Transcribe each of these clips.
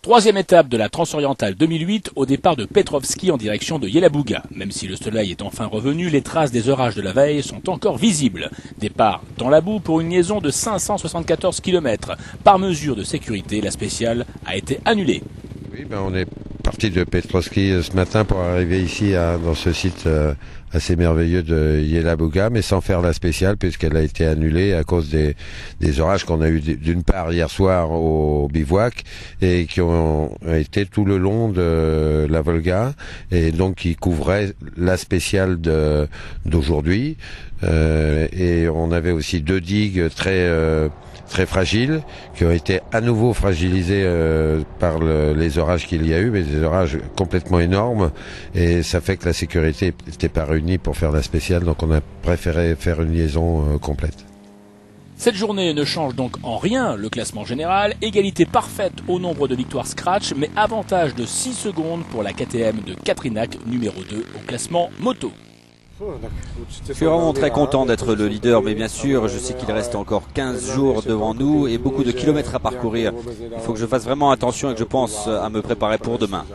Troisième étape de la Transorientale 2008 au départ de Petrovski en direction de Yelabuga. Même si le soleil est enfin revenu, les traces des orages de la veille sont encore visibles. Départ dans la boue pour une liaison de 574 km. Par mesure de sécurité, la spéciale a été annulée. Oui, on est parti de Petrovski ce matin pour arriver ici dans ce site assez merveilleux de Yelabuga, mais sans faire la spéciale puisqu'elle a été annulée à cause des orages qu'on a eu d'une part hier soir au bivouac et qui ont été tout le long de la Volga et donc qui couvraient la spéciale d'aujourd'hui. Et on avait aussi deux digues très fragiles, qui ont été à nouveau fragilisées par les orages qu'il y a eu, mais des orages complètement énormes, et ça fait que la sécurité n'était pas réunie pour faire la spéciale, donc on a préféré faire une liaison complète. Cette journée ne change donc en rien le classement général, égalité parfaite au nombre de victoires scratch, mais avantage de 6 secondes pour la KTM de Katrinak, numéro 2 au classement moto. Je suis vraiment très content d'être le leader, mais bien sûr, je sais qu'il reste encore 15 jours devant nous et beaucoup de kilomètres à parcourir. Il faut que je fasse vraiment attention et que je pense à me préparer pour demain.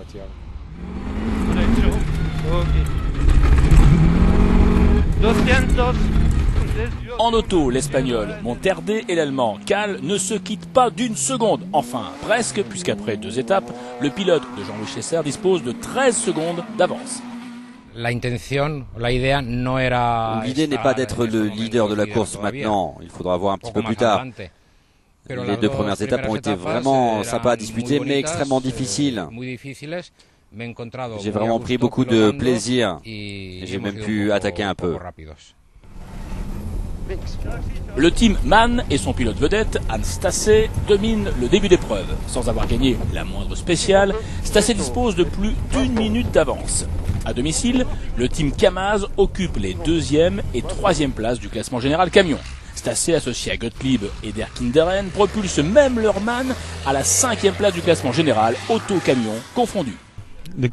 En auto, l'Espagnol Monterde et l'Allemand Kahl ne se quittent pas d'une seconde. Enfin, presque, puisqu'après 2 étapes, le pilote de Jean-Louis Chesser dispose de 13 secondes d'avance. L'idée n'est pas d'être le leader de la course maintenant, il faudra voir un petit peu plus tard. Les 2 premières étapes ont été vraiment sympas à disputer, mais extrêmement difficiles. J'ai vraiment pris beaucoup de plaisir et j'ai même pu attaquer un peu. Le team Mann et son pilote vedette, Hans Stasse, dominent le début d'épreuve. Sans avoir gagné la moindre spéciale, Stasse dispose de plus d'1 minute d'avance. À domicile, le team Kamaz occupe les 2e et 3e places du classement général camion. Stasse, associé à Gottlieb et Der Kinderen, propulse même leur Mann à la 5e place du classement général, auto-camion confondu. La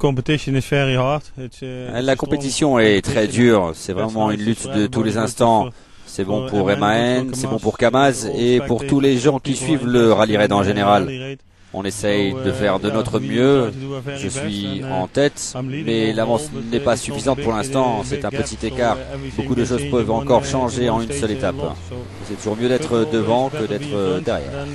compétition est très dure, c'est vraiment une lutte de tous les instants. C'est bon pour MAN, c'est bon pour Kamaz et pour tous les gens qui suivent le rallye raid en général. On essaye de faire de notre mieux, je suis en tête, mais l'avance n'est pas suffisante pour l'instant, c'est un petit écart. Beaucoup de choses peuvent encore changer en une seule étape. C'est toujours mieux d'être devant que d'être derrière.